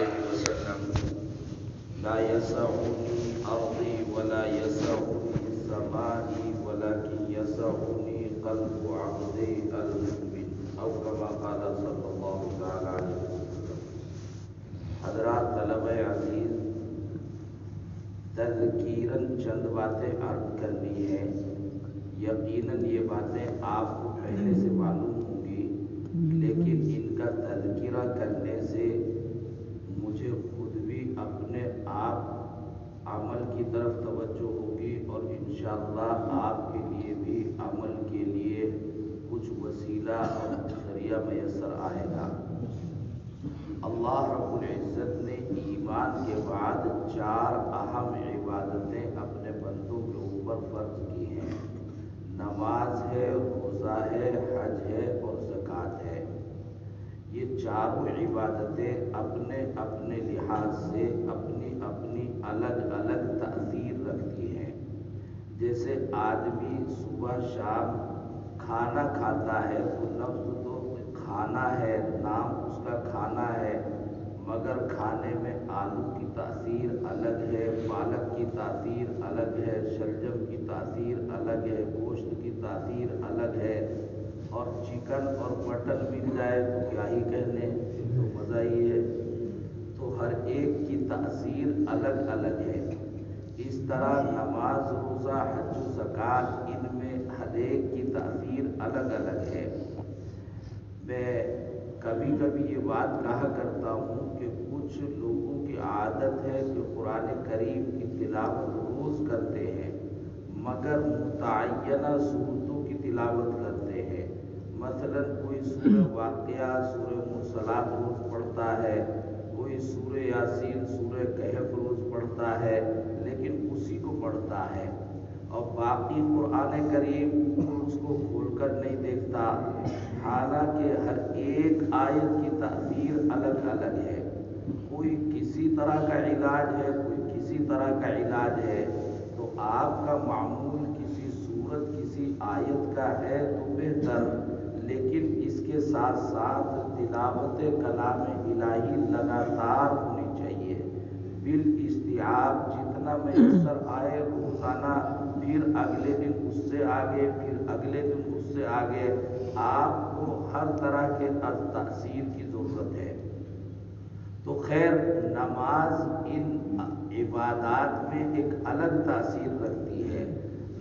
علیہ وسلم لا يسعني أرضي ولا يسعني سمائي ولكن يسعني قلب عبدي المؤمن أو كما قال صلی اللہ تعالی علیہ وسلم۔ حضرات طلبہ عزیز، تذکیراً چند باتیں عرض کرنی ہے۔ یقیناً یہ باتیں آپ کو پہلے سے معلوم ہوں گی، لیکن ان کا تذکرہ کرنے سے مجھے خود بھی اپنے آپ عمل کی طرف توجہ ہوگی اور انشاءاللہ آپ کے لیے بھی عمل کے لیے کچھ وسیلہ اور ذریعہ میسر آئے گا۔ اللہ رب العزت نے ایمان کے بعد 4 اہم عبادتیں اپنے بندوں کے اوپر فرض کی ہیں۔ نماز ہے، روزہ ہے، حج ہے اور زکوٰۃ ہے۔ یہ چاروں عبادتیں اپنے اپنے لحاظ سے اپنی اپنی الگ الگ تاثیر رکھتی ہیں۔ جیسے آدمی صبح شام کھانا کھاتا ہے تو لفظ تو کھانا ہے، نام اس کا کھانا ہے، مگر کھانے میں آلو کی تاثیر الگ ہے، پالک کی تاثیر الگ ہے، شلجم کی تاثیر الگ ہے، گوشت کی تاثیر الگ ہے، اور چکن اور مٹن مل جائے تو کیا ہی کہنے، تو مزہ ہی ہے۔ تو ہر ایک کی تاثیر الگ الگ ہے۔ اس طرح نماز، روزہ، حج و زکوٰۃ، ان میں ہر ایک کی تاثیر الگ الگ ہے۔ میں کبھی کبھی یہ بات کہا کرتا ہوں کہ کچھ لوگوں کی عادت ہے کہ قرآن کریم کی تلاوت روز کرتے ہیں، مگر متعینہ صورتوں کی تلاوت کرتے ہیں۔ مثلا کوئی سورہ واقعہ، سورہ مرسلات روز پڑھتا ہے، کوئی سورہ یاسین، سورہ کہف روز پڑھتا ہے، لیکن اسی کو پڑھتا ہے اور باقی قرآن کریم اس کو کھول کر نہیں دیکھتا، حالانکہ ہر ایک آیت کی تاثیر الگ الگ ہے۔ کوئی کسی طرح کا علاج ہے، کوئی کسی طرح کا علاج ہے۔ تو آپ کا معمول کسی سورت، کسی آیت کا ہے تو بہتر، لیکن اس کے ساتھ ساتھ تلاوت کلام الہی لگاتار ہونی چاہیے، بالاستیعاب، جتنا میسر آئے روزانہ، پھر اگلے دن اس سے آگے، پھر اگلے دن اس سے آگے۔ آپ کو ہر طرح کے تاثیر کی ضرورت ہے۔ تو خیر، نماز ان عبادات میں ایک الگ تاثیر رکھتی ہے۔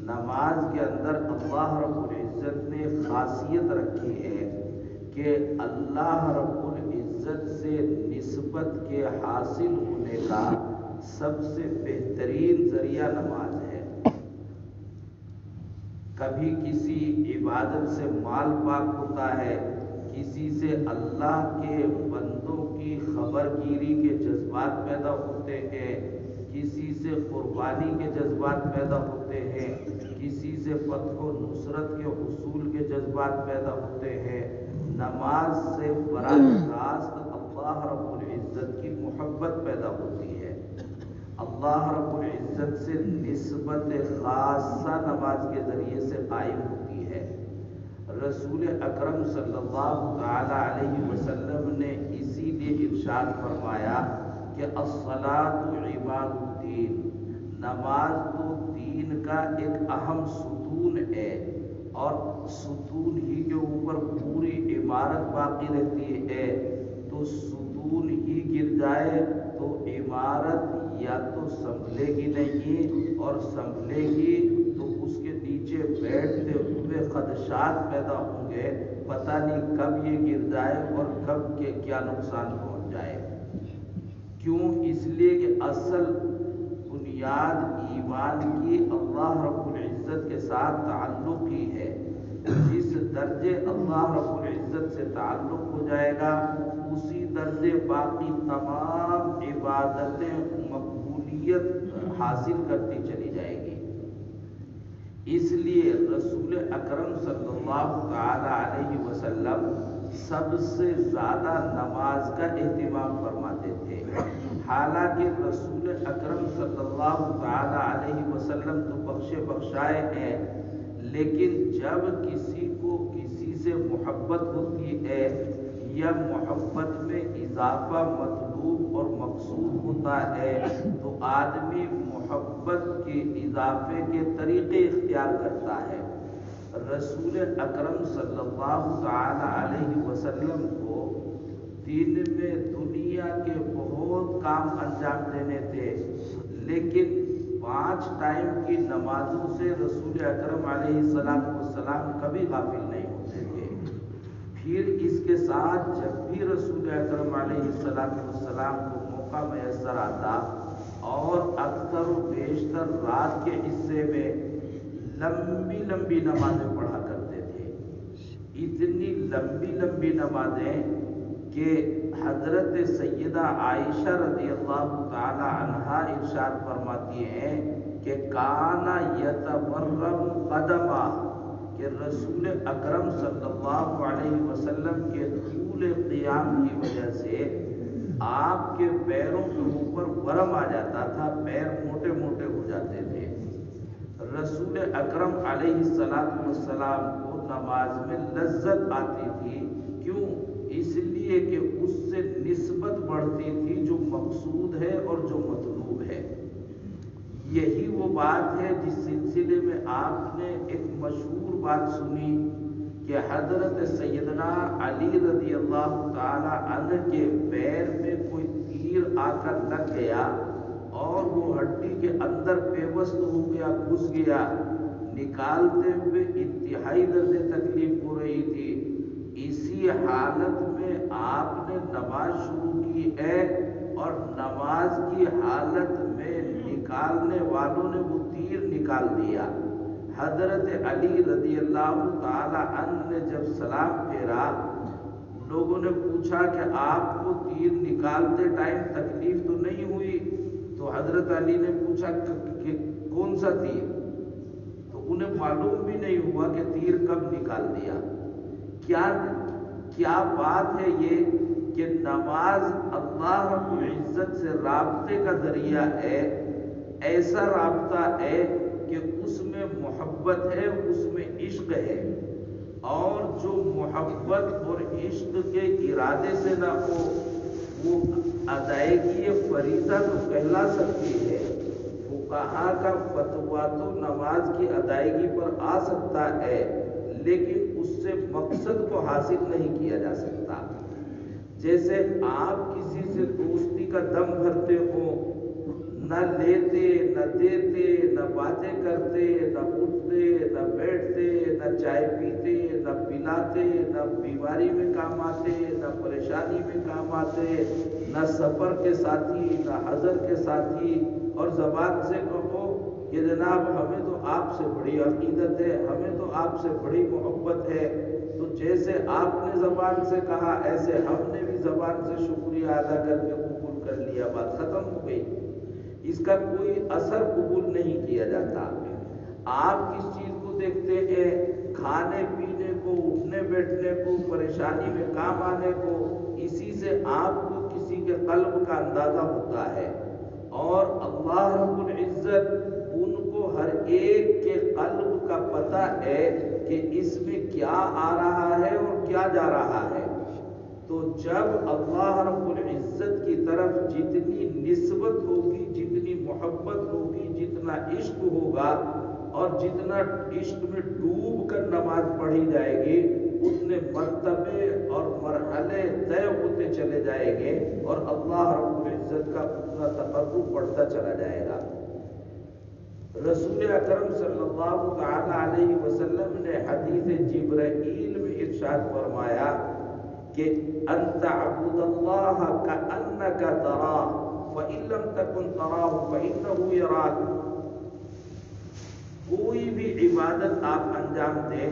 نماز کے اندر اللہ رب العزت نے خاصیت رکھی ہے کہ اللہ رب العزت سے نسبت کے حاصل ہونے کا سب سے بہترین ذریعہ نماز ہے۔ کبھی کسی عبادت سے مال پاک ہوتا ہے، کسی سے اللہ کے بندوں کی خبر گیری کے جذبات پیدا ہوتے ہیں، کسی سے قربانی کے جذبات پیدا ہوتے ہیں، کسی سے فتح و نصرت کے حصول کے جذبات پیدا ہوتے ہیں۔ نماز سے براہ راست اللہ رب العزت کی محبت پیدا ہوتی ہے۔ اللہ رب العزت سے نسبت خاصہ نماز کے ذریعے سے قائم ہوتی ہے۔ رسول اکرم صلی اللہ تعالی علیہ وسلم نے اسی لیے ارشاد فرمایا کہ الصلاۃ عماد الدین، نماز تو دین کا ایک اہم ستون ہے، اور ستون ہی کے اوپر پوری عمارت باقی رہتی ہے۔ تو ستون ہی گر جائے تو عمارت یا تو سنبھلے گی نہیں، اور سنبھلے گی تو اس کے نیچے بیٹھتے ہوئے خدشات پیدا ہوں گے، پتہ نہیں کب یہ گر جائے اور کب کے کیا نقصان پہنچ جائے۔ کیوں؟ اس لیے کہ اصل بنیاد ایمان کی اللہ رب العزت کے ساتھ تعلق ہی ہے۔ جس درجے اللہ رب العزت سے تعلق ہو جائے گا، اسی درجے باقی تمام عبادتیں مقبولیت حاصل کرتی چلی جائے گی۔ اس لیے رسول اکرم صلی اللہ تعالی علیہ وسلم سب سے زیادہ نماز کا اہتمام فرماتے تھے۔ حالانکہ رسول اکرم صلی اللہ تعالی علیہ وسلم تو بخشے بخشائے ہیں، لیکن جب کسی کو کسی سے محبت ہوتی ہے یا محبت میں اضافہ مطلوب اور مقصود ہوتا ہے تو آدمی محبت کے اضافے کے طریقے اختیار کرتا ہے۔ رسول اکرم صلی اللہ تعالی علیہ وسلم کو دین میں دنیا کے بہت کام انجام دینے تھے، لیکن 5 ٹائم کی نمازوں سے رسول اکرم علیہ السلام کبھی غافل نہیں ہوتے تھے۔ پھر اس کے ساتھ جب بھی رسول اکرم علیہ السلام کو موقع میسر آتا اور اکثر و بیشتر رات کے حصے میں لمبی لمبی نمازیں پڑھا کرتے تھے، اتنی لمبی لمبی نمازیں کہ حضرت سیدہ عائشہ رضی اللہ تعالی عنہا ارشاد فرماتی ہیں کہ کانا یتورم قدما، کہ رسول اکرم صلی اللہ علیہ وسلم کے طول قیام کی وجہ سے آپ کے پیروں کے اوپر ورم آ جاتا تھا، پیر موٹے موٹے ہو جاتے تھے۔ رسول اکرم علیہ السلام کو نماز میں لذت آتی تھی، کیوں؟ اس لیے کہ اس سے نسبت بڑھتی تھی جو مقصود ہے اور جو مطلوب ہے۔ یہی وہ بات ہے جس سلسلے میں آپ نے ایک مشہور بات سنی کہ حضرت سیدنا علی رضی اللہ تعالی عنہ کے پیر میں کوئی تیر آ کر لگ گیا اور وہ ہڈی کے اندر پیوست ہو گیا، گھس گیا، نکالتے ہوئے انتہائی درجے تکلیف ہو رہی تھی۔ اسی حالت میں آپ نے نماز شروع کی ہے اور نماز کی حالت میں نکالنے والوں نے وہ تیر نکال دیا۔ حضرت علی رضی اللہ تعالی عنہ نے جب سلام پھیرا، لوگوں نے پوچھا کہ آپ کو تیر نکالتے ٹائم تکلیف تو نہیں ہوئی؟ تو حضرت علی نے پوچھا کہ کون سا تیر؟ تو انہیں معلوم بھی نہیں ہوا کہ تیر کب نکال دیا۔ کیا بات ہے یہ کہ نماز اللہ رب العزت سے رابطے کا ذریعہ ہے، ایسا رابطہ ہے کہ اس میں محبت ہے، اس میں عشق ہے، اور جو محبت اور عشق کے ارادے سے نہ ہو وہ ادائیگی فریضہ تو کہلا سکتی ہے۔ فقہا کا فتویٰ تو نماز کی ادائیگی پر آ سکتا ہے، لیکن اس سے مقصد کو حاصل نہیں کیا جا سکتا۔ جیسے آپ کسی سے دوستی کا دم بھرتے ہو، نہ لیتے نہ دیتے نہ باتیں کرتے نہ اٹھتے نہ بیٹھتے نہ چائے پیتے نہ پلاتے نہ بیماری میں کام آتے نہ پریشانی میں کام آتے، نہ سفر کے ساتھی نہ حضر کے ساتھی، اور زبان سے کہو کہ جناب ہمیں تو آپ سے بڑی عقیدت ہے، ہمیں تو آپ سے بڑی محبت ہے، تو جیسے آپ نے زبان سے کہا ایسے ہم نے بھی زبان سے شکریہ ادا کر کے قبول کر لیا، بات ختم ہو گئی۔ اس کا کوئی اثر قبول نہیں کیا جاتا۔ آپ کس چیز کو دیکھتے ہیں؟ کھانے پینے کو، اٹھنے بیٹھنے کو، پریشانی میں کام آنے کو، اسی سے آپ کو کسی کے قلب کا اندازہ ہوتا ہے، اور اللہ رب العزت ان کو ہر ایک کے قلب کا پتہ ہے کہ اس میں کیا آ رہا ہے اور کیا جا رہا ہے۔ تو جب اللہ رب العزت کی طرف جتنی نسبت ہوگی، جتنی محبت ہوگی، جتنا عشق ہوگا، اور جتنا عشق میں ڈوب کر نماز پڑھی جائے گی، اتنے مرتبے اور مرحلے طے ہوتے چلے جائیں گے اور اللہ رب العزت کا اتنا تقرب بڑھتا چلا جائے گا۔ رسول اکرم صلی اللہ تعالی علیہ وسلم نے حدیث جبرائیل میں ارشاد فرمایا کہ ان تعبد اللہ کأنک تراہ فإن لم تکن تراہ فإنہ یراک۔ کوئی بھی عبادت آپ انجام دیں،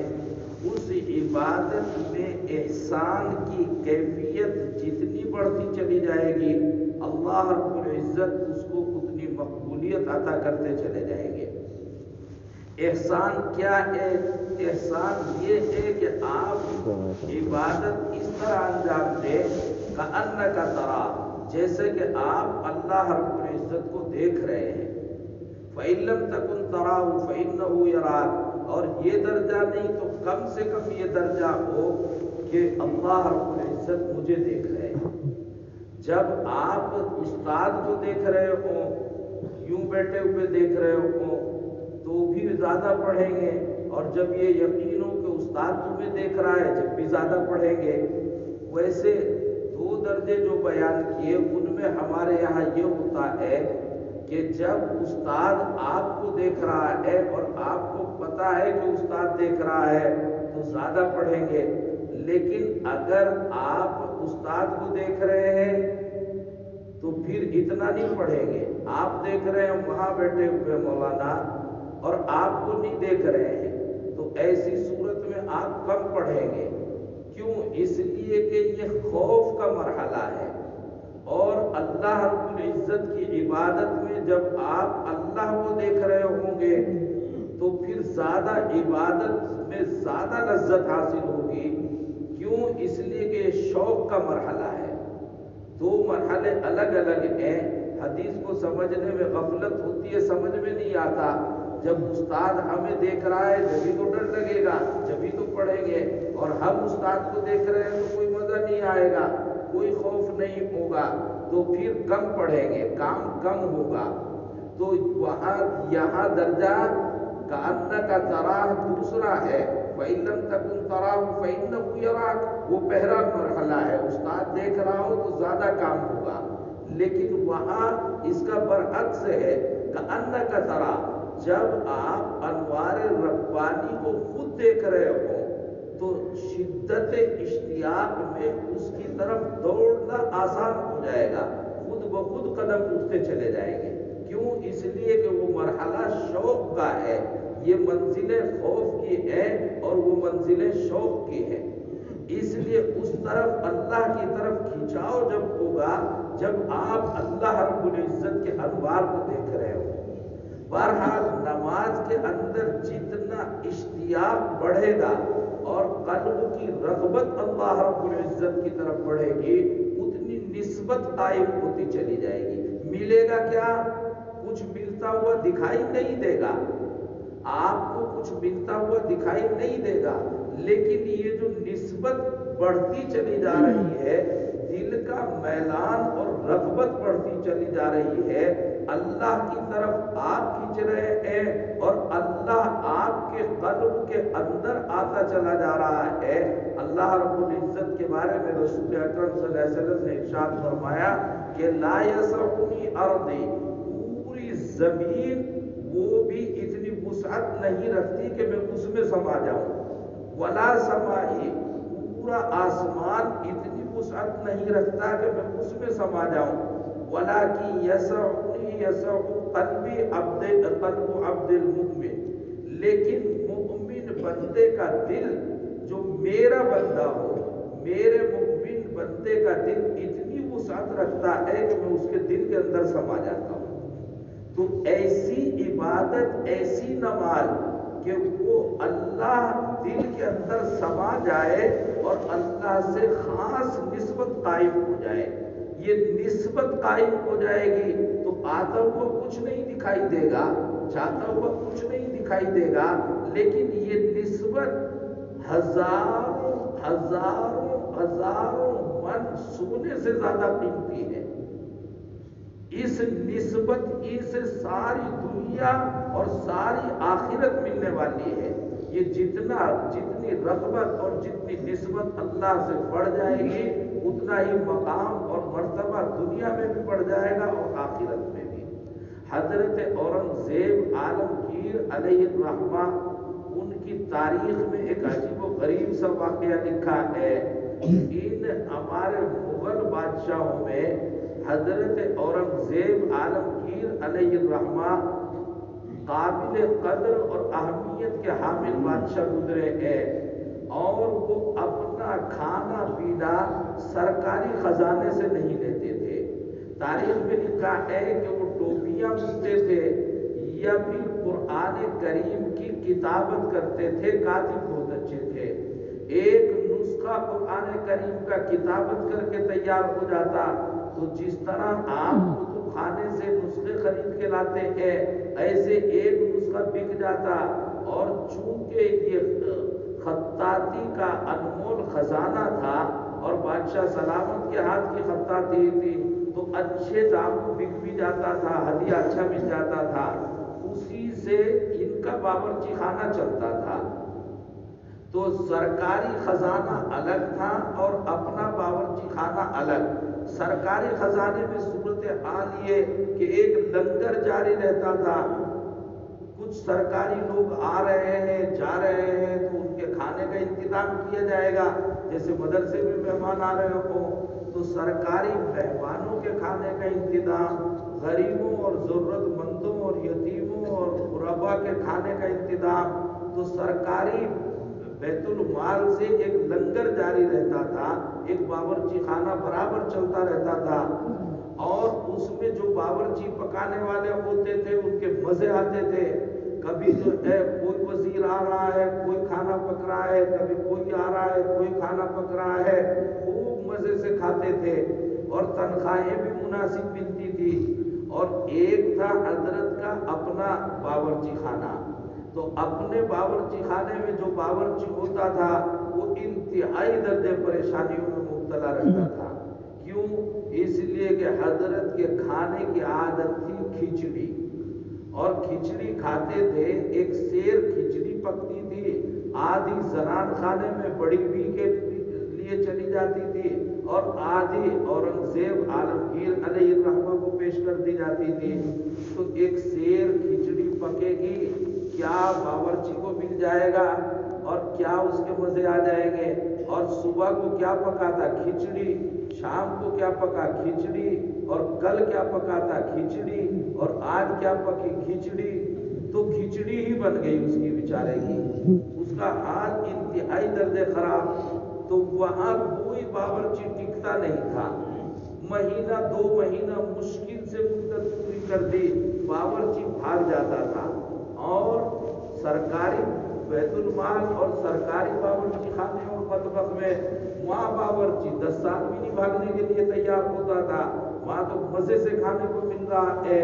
اس عبادت میں احسان کی کیفیت جتنی بڑھتی چلی جائے گی، اللہ رب العزت اس کو اتنی مقبولیت عطا کرتے چلے جائیں گے۔ احسان کیا ہے؟ احسان یہ ہے کہ آپ عبادت اس طرح انجام دیں کأنک تراہ، جیسے کہ آپ اللہ رب العزت کو دیکھ رہے ہیں۔ فإن لم تكن تراه فإنه يراك، اور یہ درجہ نہیں تو کم سے کم یہ درجہ ہو کہ اللہ رب العزت العزت مجھے دیکھ رہے ہیں. جب آپ استاد کو دیکھ رہے ہوں، یوں بیٹھے ہوئے دیکھ رہے ہوں تو بھی زیادہ پڑھیں گے، اور جب یہ یقین ہو کہ استاد تمہیں دیکھ رہا ہے جب بھی زیادہ پڑھیں گے. ویسے 2 درجے جو بیان کیے ان میں ہمارے یہاں یہ ہوتا ہے کہ جب استاد آپ کو دیکھ رہا ہے اور آپ کو پتا ہے کہ استاد دیکھ رہا ہے تو زیادہ پڑھیں گے. لیکن اگر آپ استاد کو دیکھ رہے ہیں تو پھر اتنا نہیں پڑھیں گے. آپ دیکھ رہے ہیں وہاں بیٹھے ہوئے مولانا اور آپ کو نہیں دیکھ رہے ہیں تو ایسی صورت میں آپ کم پڑھیں گے. کیوں؟ اس لیے کہ یہ خوف کا مرحلہ ہے، اور اللہ رب العزت کی عبادت میں جب آپ اللہ کو دیکھ رہے ہوں گے تو پھر زیادہ عبادت میں زیادہ لذت حاصل ہوگی. کیوں؟ اس لیے کہ یہ شوق کا مرحلہ ہے. 2 مرحلے الگ الگ ہیں. حدیث کو سمجھنے میں غفلت ہوتی ہے، سمجھ میں نہیں آتا. جب استاد ہمیں دیکھ رہا ہے جبھی تو ڈر لگے گا، جبھی تو پڑھیں گے، اور ہم استاد کو دیکھ رہے ہیں تو کوئی مزہ نہیں آئے گا، کوئی خوف نہیں ہوگا، تو پھر کم پڑھیں گے، کام کم ہوگا. تو یہاں درجہ کأنک تراہ دوسرا ہے، فإن لم تکن تراہ فإنہ یراک، وہ پہلا مرحلہ ہے. استاد دیکھ رہا ہو تو زیادہ کام ہوگا. لیکن وہاں اس کا برعکس ہے، کأنک تراہ. جب آپ انوار ربانی کو خود دیکھ رہے ہو تو شدت اشتیاق میں اس کی طرف دوڑنا آسان ہو جائے گا، خود بخود قدم اٹھتے چلے جائیں گے. کیوں؟ اس لیے کہ وہ مرحلہ شوق کا ہے. یہ منزلیں خوف کی ہیں اور وہ منزلیں شوق کی ہیں. اس لیے اس طرف اللہ کی طرف کھنچاؤ جب ہوگا جب آپ اللہ رب العزت کے انوار کو دیکھ رہے ہو. بہرحال نماز کے اندر جتنا اشتیاق بڑھے گا اور قلب کی رغبت اللہ رب العزت کی طرف بڑھے گی اتنی نسبت قائم ہوتی چلی جائے گی. ملے گا کیا؟ کچھ ملتا ہوا دکھائی نہیں دے گا، آپ کو کچھ ملتا ہوا دکھائی نہیں دے گا، لیکن یہ جو نسبت بڑھتی چلی جا رہی ہے، دل کا میلان اور رغبت بڑھتی چلی جا رہی ہے، اللہ کی طرف آپ کھینچ رہے ہیں اور اللہ آپ کے قلب کے اندر آتا چلا جا رہا ہے. اللہ رب العزت کے بارے میں رسول اکرم صلی اللہ علیہ وسلم نے ارشاد فرمایا کہ لا یسعنی ارضی، پوری زمین وہ بھی اتنی وسعت نہیں رکھتی کہ میں اس میں سما جاؤں، ولا سمائی، پورا آسمان اتنی وسعت نہیں رکھتا کہ میں اس میں سما جاؤں، ولکن یسعنی یسع قلب عبد المؤمن، لیکن مؤمن بندے کا دل جو میرا بندہ ہو، میرے مؤمن بندے کا دل اتنی وسعت رکھتا ہے کہ میں اس کے دل کے اندر سما جاتا ہوں. تو ایسی عبادت، ایسی نماز کہ وہ اللہ دل کے اندر سما جائے اور اللہ سے خاص نسبت قائم ہو جائے. یہ نسبت قائم ہو جائے گی تو آتا ہوا کچھ نہیں دکھائی دے گا، جاتا ہوا کچھ نہیں دکھائی دے گا، لیکن یہ نسبت ہزاروں ہزاروں ہزاروں من سونے سے زیادہ قیمتی ہے. اس نسبت ہی سے ساری دنیا اور ساری آخرت ملنے والی ہے. یہ جتنی رغبت اور جتنی نسبت اللہ سے بڑھ جائے گی اتنا ہی مقام اور مرتبہ دنیا میں بھی بڑھ جائے گا اور آخرت میں بھی. حضرت اورنگزیب عالمگیر علیہ الرحمہ، ان کی تاریخ میں ایک عجیب و غریب سا واقعہ لکھا ہے. ان ہمارے مغل بادشاہوں میں حضرت اورنگزیب عالمگیر علیہ الرحمہ قابل قدر اور اہمیت کے حامل بادشاہ گزرے ہیں، اور وہ اپنا کھانا پینا سرکاری خزانے سے نہیں لیتے تھے. تاریخ میں لکھا ہے کہ وہ ٹوپیاں بنتے تھے یا پھر قرآن کریم کی کتابت کرتے تھے. کاتب بہت اچھے تھے. ایک نسخہ قرآن کریم کا کتابت کر کے تیار ہو جاتا تو جس طرح آپ کتب خانے سے نسخے خرید کے لاتے ہیں ایسے ایک نسخہ بک جاتا. اور چونکہ یہ خطاطی کا انمول خزانہ تھا اور بادشاہ سلامت کے ہاتھ کی خطاطی تھی تو اچھے دام کو بک بھی جاتا تھا، ہدیہ اچھا مل جاتا تھا، اسی سے ان کا باورچی خانہ چلتا تھا۔ تو سرکاری خزانہ الگ تھا اور اپنا باورچی خانہ الگ۔ سرکاری خزانے میں صورتحال یہ کہ ایک لنگر جاری رہتا تھا، کچھ سرکاری لوگ آ رہے ہیں جا رہے ہیں تو ان کے کھانے کا انتظام کیا جائے گا، جیسے مدرسے میں مہمان آ رہے ہوں تو سرکاری مہمانوں کے کھانے کا انتظام، غریبوں اور ضرورت مندوں اور یتیموں اور غربا کے کھانے کا انتظام، تو سرکاری بیت المال سے ایک لنگر جاری رہتا تھا، ایک باورچی خانہ برابر چلتا رہتا تھا، اور اس میں جو باورچی پکانے والے ہوتے تھے ان کے مزے آتے تھے۔ کبھی جو ہے کوئی وزیر آ رہا ہے کوئی کھانا پک رہا ہے، کبھی کوئی آ رہا ہے کوئی کھانا پک رہا ہے، خوب مزے سے کھاتے تھے اور تنخواہیں بھی مناسب ملتی تھی۔ اور ایک تھا حضرت کا اپنا باورچی خانہ، تو اپنے باورچی خانے میں جو باورچی ہوتا تھا وہ انتہائی درجے پریشانیوں میں مبتلا رہتا تھا۔ کیوں؟ اس لیے کہ حضرت کے کھانے کی عادت تھی کھچڑی، اور کھچڑی کھاتے تھے، ایک سیر کھچڑی پکتی تھی، آدھی زنان خانے میں بڑی بی کے لیے چلی جاتی تھی اور آدھی اورنگزیب عالمگیر علیہ الرحمہ کو پیش کر دی جاتی تھی۔ تو ایک سیر کھچڑی پکے گی، کیا باورچی کو مل جائے گا اور کیا اس کے مزے آ جائیں گے، اور صبح کو کیا پکا تھا کھچڑی، شام کو کیا پکا کھچڑی، اور کل کیا پکا تھا کھچڑی، اور آج کیا پکی کھچڑی، تو کھچڑی ہی بن گئی اس کی بیچارے کی، اس کا حال انتہائی درجے خراب۔ تو وہاں کوئی باورچی ٹکتا نہیں تھا، مہینہ دو مہینہ مشکل سے مدت پوری کر دی، باورچی بھاگ جاتا تھا، اور سرکاری بیت المال اور سرکاری باورچی خانے اور مطبخ میں وہاں باورچی 10 سال بھی نہیں بھاگنے کے لیے تیار ہوتا تھا، وہاں تو مزے سے کھانے کو مل رہا ہے۔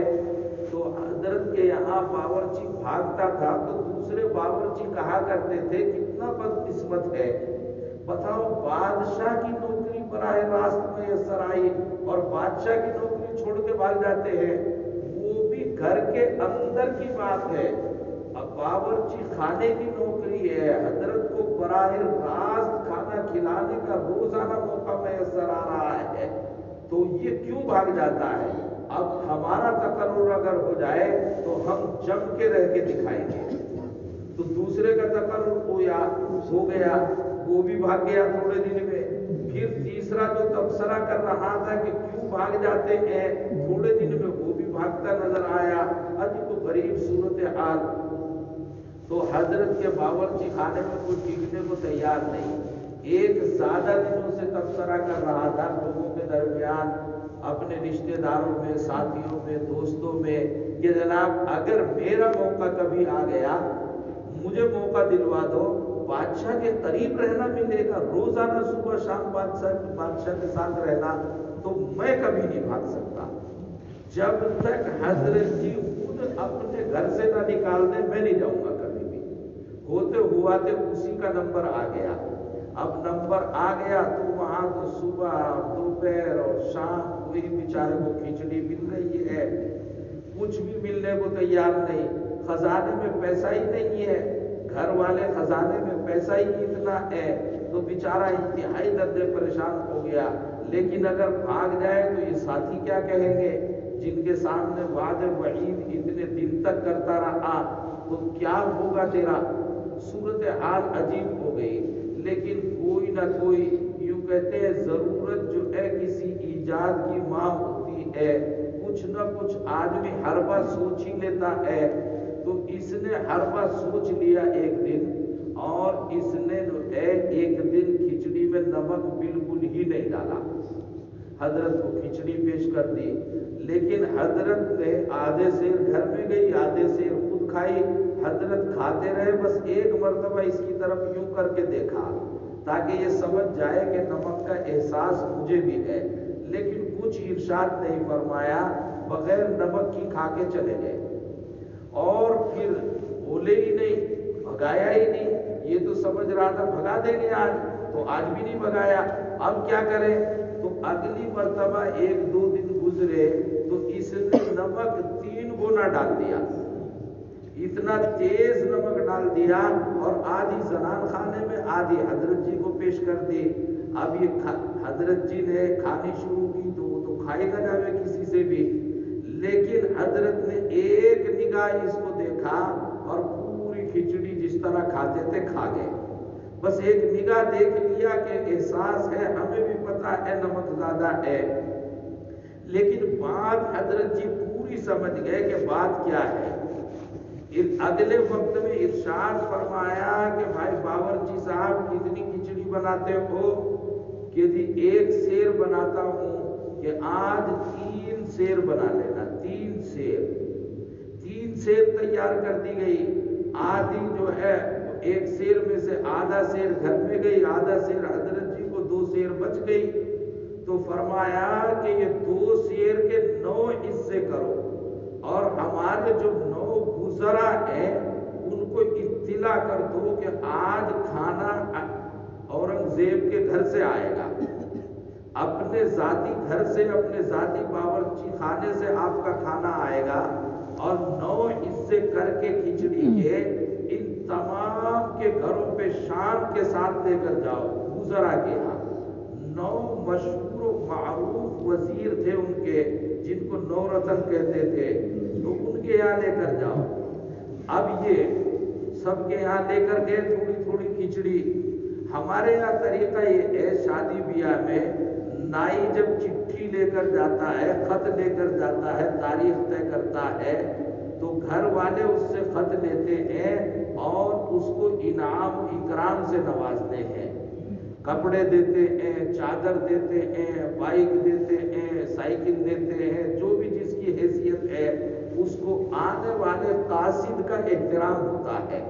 تو حضرت کے یہاں باورچی بھاگتا تھا تو دوسرے باورچی کہا کرتے تھے کتنا بدقسمت ہے، بتاؤ بادشاہ کی نوکری براہ راست میسر آئی اور بادشاہ کی نوکری چھوڑ کے بھاگ جاتے ہیں، وہ بھی گھر کے اندر کی بات ہے، اب باورچی خانے کی نوکری ہے، حضرت کو براہ راست کھانا کھلانے کا روزانہ موقع میسر آ رہا ہے، تو یہ کیوں بھاگ جاتا ہے؟ اب ہمارا تقرر اگر ہو جائے تو ہم جم کے رہ کے دکھائیں گے۔ تو دوسرے کا تقرر ہو گیا، وہ بھی بھاگ گیا تھوڑے دن میں، پھر تیسرا جو تبصرہ کر رہا تھا کہ کیوں بھاگ جاتے ہیں، تھوڑے دن میں وہ بھی بھاگتا نظر آیا، ابھی تو غریب صورتحال۔ تو حضرت کے باورچی خانے میں کوئی ٹکنے کو تیار نہیں، ایک زیادہ دنوں سے تبصرہ کر رہا تھا لوگوں کے درمیان، اپنے رشتہ داروں میں، ساتھیوں میں، دوستوں میں، کہ جناب اگر میرا موقع کبھی آ گیا مجھے موقع دلوا دو، بادشاہ کے قریب رہنا ملے گا، روزانہ صبح شام بادشاہ کے ساتھ رہنا، تو میں کبھی نہیں بھاگ سکتا، جب تک حضرت جی خود اپنے گھر سے نہ نکال دیں میں نہیں جاؤں گا کبھی بھی۔ ہوتے ہوا تو اسی کا نمبر آ گیا، اب نمبر آ گیا تو وہاں تو صبح دوپہر اور شام وہی بیچارے کو کھچڑی مل رہی ہے، کچھ بھی ملنے کو تیار نہیں، خزانے میں پیسہ ہی نہیں ہے، گھر والے خزانے میں پیسہ ہی اتنا ہے، تو بیچارہ انتہائی درجے پریشان ہو گیا۔ لیکن اگر بھاگ جائے تو یہ ساتھی کیا کہیں گے جن کے سامنے وعد وعید اتنے دن تک کرتا رہا، تو کیا ہوگا تیرا؟ صورتحال عجیب ہو گئی، لیکن کوئی نہ کوئی، یوں کہتے ہیں ضرورت جو ہے کسی ایجاد کی ماں ہوتی ہے، کچھ نہ کچھ آدمی ہر بار سوچ ہی لیتا ہے، تو اس نے ہر بار سوچ لیا ایک دن، اور اس نے جو ہے ایک دن کھچڑی میں نمک بالکل ہی نہیں ڈالا، حضرت کو کھچڑی پیش کر دی، لیکن حضرت نے آدھے سیر گھر میں گئی، آدھے سیر خود کھائی، حضرت کھاتے رہے، بس ایک مرتبہ اس کی طرف یوں کر کے دیکھا تاکہ یہ سمجھ جائے کہ نمک کا احساس مجھے بھی ہے، لیکن کچھ ارشاد نہیں فرمایا، بغیر نمک کی کھا کے چلے گئے، اور پھر بولے ہی نہیں، بھگایا ہی نہیں، یہ تو سمجھ رہا تھا بھگا دیں گے آج، تو آج بھی نہیں بھگایا، اب کیا کریں؟ تو اگلی مرتبہ 1-2 دن گزرے تو اس نے نمک 3 گنا ڈال دیا، اتنا تیز نمک ڈال دیا، اور آدھی زنان خانے میں آدھی حضرت جی کو پیش کر دی۔ اب یہ حضرت جی نے کھانی شروع کی تو وہ تو کھائی نہ جاوے کسی سے بھی، لیکن حضرت نے ایک نگاہ اس کو دیکھا اور پوری کھچڑی جس طرح کھاتے تھے کھا گئے۔ بس ایک نگاہ دیکھ لیا کہ احساس ہے، ہمیں بھی پتا ہے نمک زیادہ ہے، لیکن بات حضرت جی پوری سمجھ گئے کہ بات کیا ہے۔ اگلے وقت میں ارشاد فرمایا کہ بھائی باورچی صاحب کتنی کھچڑی بناتے ہو؟ کہ جی 1 سیر بناتا ہوں، کہ آج 3 سیر بنا لینا، 3 سیر۔ 3 سیر تیار کر دی گئی، آدھی جو ہے 1 سیر میں سے آدھا سیر گھر میں گئی، آدھا سیر حضرت جی کو، 2 سیر بچ گئی۔ تو فرمایا کہ یہ 2 سیر کے 9 حصے کرو، اور ہمارے جو 9 گزرا ہیں ان کو اطلاع کر دو کہ آج کھانا اورنگزیب کے گھر سے آئے گا، اپنے ذاتی گھر سے، اپنے ذاتی باورچی خانے سے آپ کا کھانا آئے گا، اور 9 حصے کر کے کھچڑی کے ان تمام کے گھروں پہ شان کے ساتھ لے کر جاؤ۔ گزرا کے ہاں 9 مشہور و معروف وزیر تھے ان کے، جن کو 9 رتن کہتے تھے، تو ان کے یہاں لے کر جاؤ۔ اب یہ سب کے یہاں لے کر گئے تھوڑی تھوڑی کھچڑی۔ ہمارے یہاں طریقہ یہ ہے، شادی بیاہ میں نائی جب چٹھی لے کر جاتا ہے، خط لے کر جاتا ہے، تاریخ طے کرتا ہے، تو گھر والے اس سے خط لیتے ہیں اور اس کو انعام و اکرام سے نوازتے ہیں، کپڑے دیتے ہیں، چادر دیتے ہیں، بائک دیتے ہیں، سائیکل دیتے ہیں، جو بھی جس کی حیثیت ہے اس کو آنے والے قاصد کا احترام ہوتا ہے۔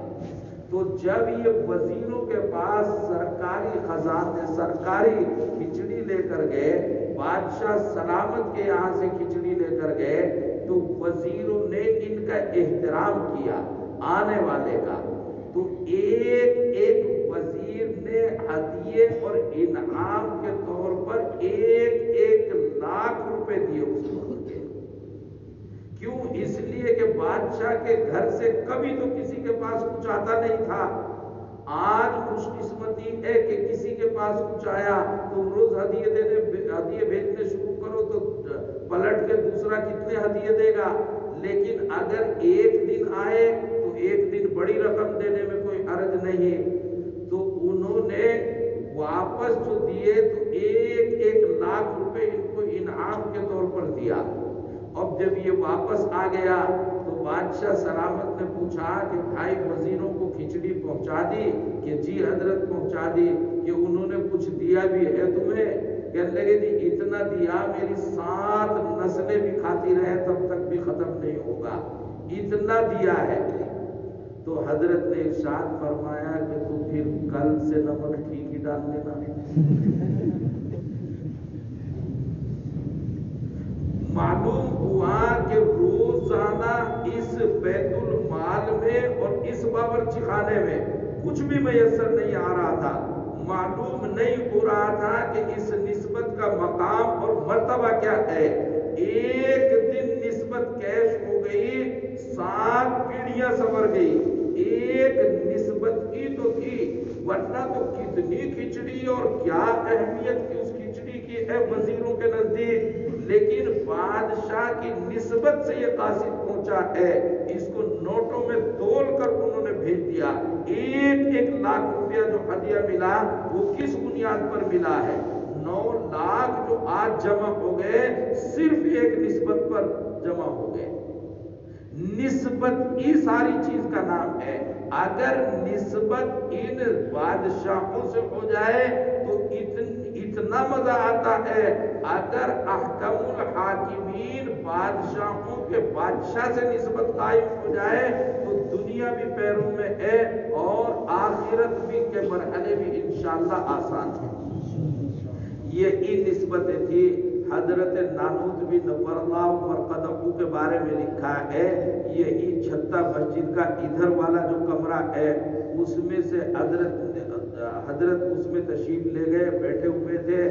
تو جب یہ وزیروں کے پاس سرکاری خزانے، سرکاری کھچڑی لے کر گئے، بادشاہ سلامت کے یہاں سے کھچڑی لے کر گئے، تو وزیروں نے ان کا احترام کیا آنے والے کا۔ تو ایک ایک وزیر نے ہدیے اور انعام کے طور پر 1 لاکھ روپے دیے اس وقت کے۔ کیوں؟ اس لیے کہ بادشاہ کے گھر سے کبھی تو کسی کے پاس کچھ آتا نہیں تھا۔ آج خوش قسمتی ہے کہ کسی کے پاس کچھ آیا تو روز ہدیے بھیجنے شروع کرو تو پلٹ کے دوسرا کتنے ہدیے دے گا، لیکن اگر ایک دن آئے تو 1 دن بڑی رقم دینے میں کوئی حرج نہیں۔ تو انہوں نے واپس جو دیے تو 1 لاکھ روپے ان کو انعام کے طور پر دیا۔ اب جب یہ واپس آ گیا تو بادشاہ سلامت نے پوچھا کہ بھائی وزیروں کو کھچڑی پہنچا دی؟ کہ جی حضرت پہنچا دی۔ کہ انہوں نے کچھ دیا بھی ہے تمہیں؟ کہنے لگے جی اتنا دیا میری 7 نسلیں بھی کھاتی رہے تب تک بھی ختم نہیں ہوگا، اتنا دیا ہے۔ تو حضرت نے ارشاد فرمایا کہ تو پھر کل سے نمک ٹھیک ہی ڈال دینا۔ معلوم ہوا کہ روزانہ اس بیت المال میں اور اس باورچی خانے میں کچھ بھی میسر نہیں آ رہا تھا، معلوم نہیں ہو رہا تھا کہ اس نسبت کا مقام اور مرتبہ کیا ہے۔ ایک دن نسبت کیش ہو گئی، 7 پیڑھیاں سنور گئی۔ ایک نسبت کی تو تھی، ورنہ تو کتنی کھچڑی اور کیا اہمیت کی اس کھچڑی کی ہے وزیروں کے نزدیک، لیکن بادشاہ کی نسبت سے یہ قاصد پہنچا ہے، اس کو نوٹوں میں تول کر انہوں نے بھیج دیا۔ 1 لاکھ روپیہ جو ہدیہ ملا وہ کس بنیاد پر ملا ہے؟ 9 لاکھ جو آج جمع ہو گئے صرف ایک نسبت پر جمع ہو گئے۔ نسبت ہی ساری چیز کا نام ہے۔ اگر نسبت ان بادشاہوں سے ہو جائے تو اتنا مزہ آتا ہے۔ اگر احکم الحاکمین بادشاہوں کے بادشاہ سے نسبت قائم ہو جائے تو دنیا بھی پیروں میں ہے اور آخرت بھی کے مرحلے بھی انشاءاللہ آسان ہے۔ یہی نسبتیں تھی۔ حضرت نانوت بن نور اللہ مرقدہ کے بارے میں لکھا ہے، یہی چھتا مسجد کا ادھر والا جو کمرہ ہے اس میں سے حضرت حضرت اس میں تشریف لے گئے، بیٹھے ہوئے تھے،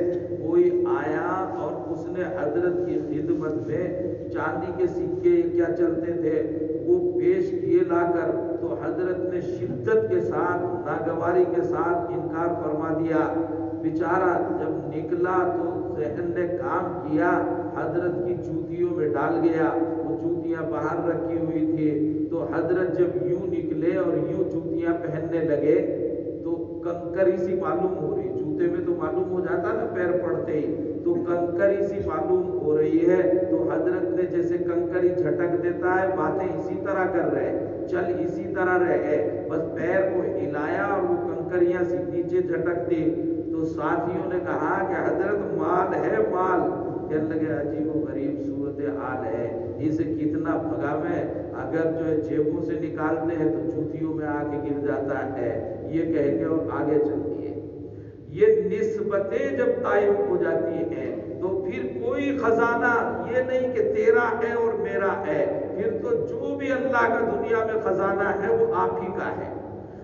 کوئی آیا اور اس نے حضرت کی خدمت میں چاندی کے سکے کیا چلتے تھے وہ پیش کیے لا کر، تو حضرت نے شدت کے ساتھ ناگواری کے ساتھ انکار فرما دیا۔ بیچارہ جب نکلا تو ذہن نے کام کیا، حضرت کی جوتیوں میں ڈال گیا، وہ جوتیاں باہر رکھی ہوئی تھی، تو حضرت جب یوں نکلے اور یوں جوتیاں پہننے لگے تو کنکری سی معلوم ہو رہی، جوتے میں تو معلوم ہو جاتا نا پیر پڑتے ہی، تو کنکری سی معلوم ہو رہی ہے، تو حضرت نے جیسے کنکری جھٹک دیتا ہے باتیں اسی طرح کر رہے، چل اسی طرح رہے، بس پیر کو ہلایا اور وہ کنکریاں سی نیچے جھٹک دی، تو ساتھیوں نے کہا کہ حضرت مال ہے مال، کہنے لگے عجیب و غریب صورتحال ہے، اسے کتنا بھگاویں، اگر جو ہے جیبوں سے نکالتے ہیں تو جوتیوں میں آ کے گر جاتا ہے، یہ کہہ کے اور آگے چل دیے۔ یہ نسبتیں جب قائم ہو جاتی ہیں تو پھر کوئی خزانہ یہ نہیں کہ تیرا ہے اور میرا ہے، پھر تو جو بھی اللہ کا دنیا میں خزانہ ہے وہ آپ ہی کا ہے،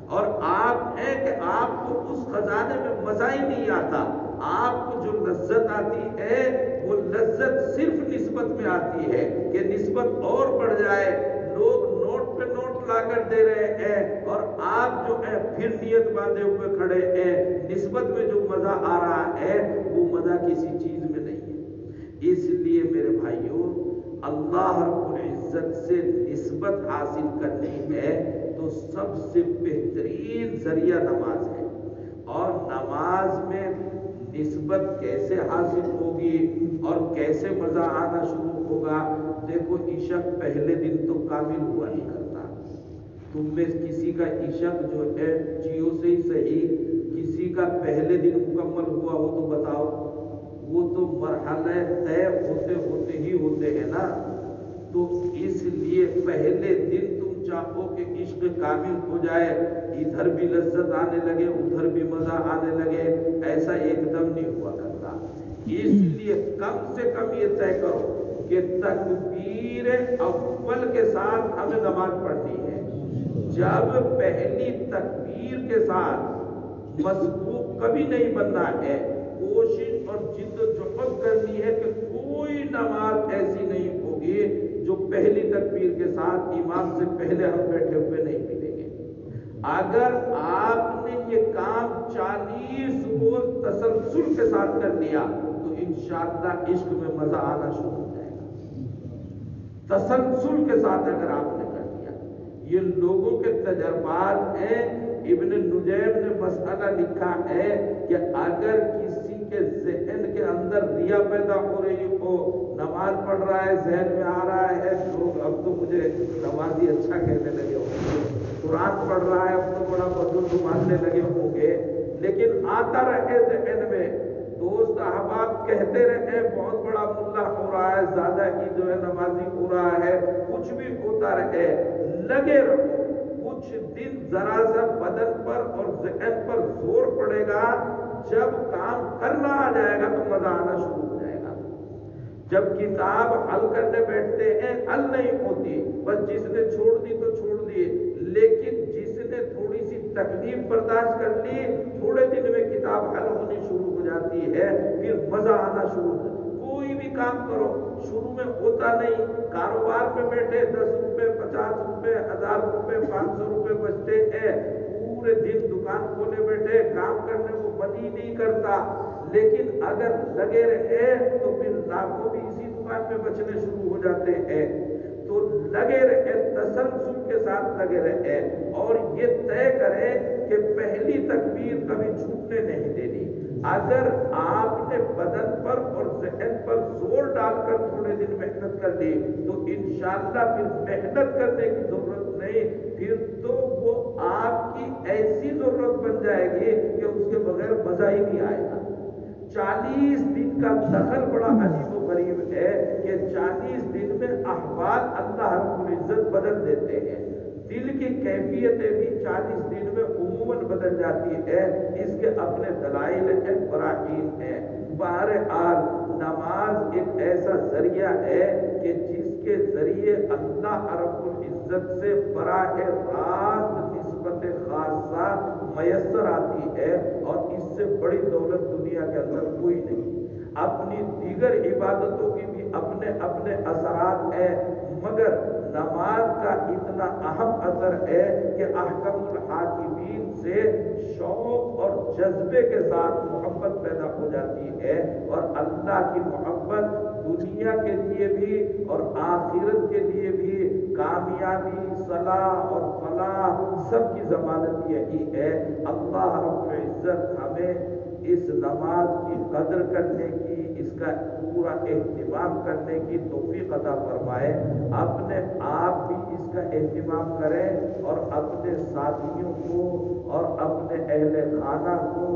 اور آپ ہیں کہ آپ کو اس خزانے میں مزہ ہی نہیں آتا، آپ کو جو لذت آتی ہے وہ لذت صرف نسبت میں آتی ہے کہ نسبت اور بڑھ جائے، لوگ نوٹ پہ نوٹ لا کر دے رہے ہیں اور آپ جو ہے پھر نیت باندھے ہوئے کھڑے ہیں، نسبت میں جو مزہ آ رہا ہے وہ مزہ کسی چیز میں نہیں ہے۔ اس لیے میرے بھائیوں، اللہ رب العزت سے نسبت حاصل کرنی ہے تو سب سے بہترین ذریعہ نماز ہے، اور نماز میں نسبت کیسے حاصل ہوگی اور کیسے مزہ آنا شروع ہوگا؟ دیکھو عشق پہلے دن تو کامل ہوا نہیں کرتا، تم میں کسی کا عشق جو ہے جیو سے ہی صحیح، کسی کا پہلے دن مکمل ہوا ہو تو بتاؤ، وہ تو مرحلہ طے ہوتے ہوتے ہی ہوتے ہیں نا، تو اس لیے پہلے دن تم چاہو کہ عشق کامل ہو جائے، ادھر بھی لذت آنے لگے ادھر بھی مزہ آنے لگے، ایسا ایک دم نہیں ہوا کرتا۔ اس لیے کم سے کم یہ طے کرو کہ تکبیر اول کے ساتھ ہمیں نماز پڑھنی ہے، جب پہلی تکبیر کے ساتھ مسبوق کبھی نہیں بننا ہے، کوشش اور جد و جہد کرنی ہے کہ کوئی نماز ایسی نہیں ہوگی جو پہلی تکبیر کے ساتھ امام سے پہلے ہم بیٹھے ہوئے نہیں ملیں گے۔ اگر آپ نے یہ کام 40 روز تسلسل کے ساتھ کر لیا تو انشاءاللہ عشق میں مزہ آنا شروع ہو جائے گا، تسلسل کے ساتھ اگر آپ نے کر لیا۔ یہ لوگوں کے تجربات ہیں، ابن نجیم نے مسئلہ لکھا ہے کہ اگر کسی کے ذہن کے اندر ریا پیدا ہو رہی ہو، نماز پڑھ رہا ہے ذہن میں آ رہا ہے لوگ اب تو مجھے نمازی اچھا کہنے لگے ہوں گے، قرآن پڑھ رہا ہے اب تو بڑا بزرگ ماننے لگے ہوں گے، لیکن آتا رہے ذہن میں، دوست احباب کہتے رہے بہت بڑا ملا ہو رہا ہے، زیادہ ہی جو ہے نمازی ہو رہا ہے، کچھ بھی ہوتا رہے، لگے رہو، کچھ دن ذرا سا بدن پر اور ذہن پر زور پڑے گا، جب کام کرنا آ جائے گا تو مزہ آنا شروع ہو جائے گا۔ جب کتاب حل کرنے بیٹھتے ہیں حل نہیں ہوتی، بس جس نے چھوڑ دی تو چھوڑ دی، لیکن جس نے تھوڑی سی تکلیف برداشت کر لی، تھوڑے دن میں کتاب حل ہونی شروع ہو جاتی ہے، پھر مزہ آنا شروع ہو جاتا ہے۔ کوئی بھی کام کرو شروع میں ہوتا نہیں، کاروبار میں بیٹھے 10 روپے 50 روپے 1000 روپے 500 روپے بچتے ہیں، پورے دن دکان کھولے بیٹھے کام کرنے کو من ہی نہیں کرتا، لیکن اگر لگے رہے تو پھر لاکھوں بھی اسی دکان میں بچنے شروع ہو جاتے ہیں۔ تو لگے رہے، تسلسل کے ساتھ لگے رہے، اور یہ طے کرے کہ پہلی تکبیر کبھی چھوٹنے نہیں دینی۔ اگر آپ نے بدن پر اور ذہن پر زور ڈال کر تھوڑے دن محنت کر لی تو انشاءاللہ پھر محنت کرنے کی ضرورت نہیں، پھر تو وہ آپ کی ایسی ضرورت بن جائے گی کہ اس کے بغیر مزہ ہی نہیں آئے گا۔ 40 دن کا دخل بڑا عجیب و غریب ہے کہ 40 دن میں احوال اللہ رب العزت بدل دیتے ہیں، دل کی کیفیتیں بھی 40 دن میں عموماً بدل جاتی ہے، اس کے اپنے دلائل ہیں، براہین ہیں۔ بہرحال نماز ایک ایسا ذریعہ ہے کہ جس کے ذریعے اللہ رب العزت سے براہ راست نسبت خاصہ میسر آتی ہے، اور اس سے بڑی دولت دنیا کے اندر کوئی نہیں۔ اپنی دیگر عبادتوں کی بھی اپنے اپنے اثرات ہیں، مگر نماز کا اتنا اہم اثر ہے کہ احکم الحاکمین سے شوق اور جذبے کے ساتھ محبت پیدا ہو جاتی ہے، اور اللہ کی محبت دنیا کے لیے بھی اور آخرت کے لیے بھی کامیابی، صلاح اور فلاح سب کی ضمانت یہی ہے۔ اللہ رب العزت ہمیں اس نماز کی قدر کرنے کی، اس کا پورا اہتمام کرنے کی توفیق عطا فرمائے۔ اپنے آپ بھی اس کا اہتمام کریں اور اپنے ساتھیوں کو اور اپنے اہل خانہ کو،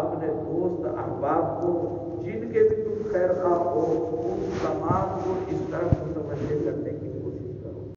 اپنے دوست احباب کو، جن کے بھی تم خیر خواہ ہو، ان تمام کو اس طرف متوجہ کرنے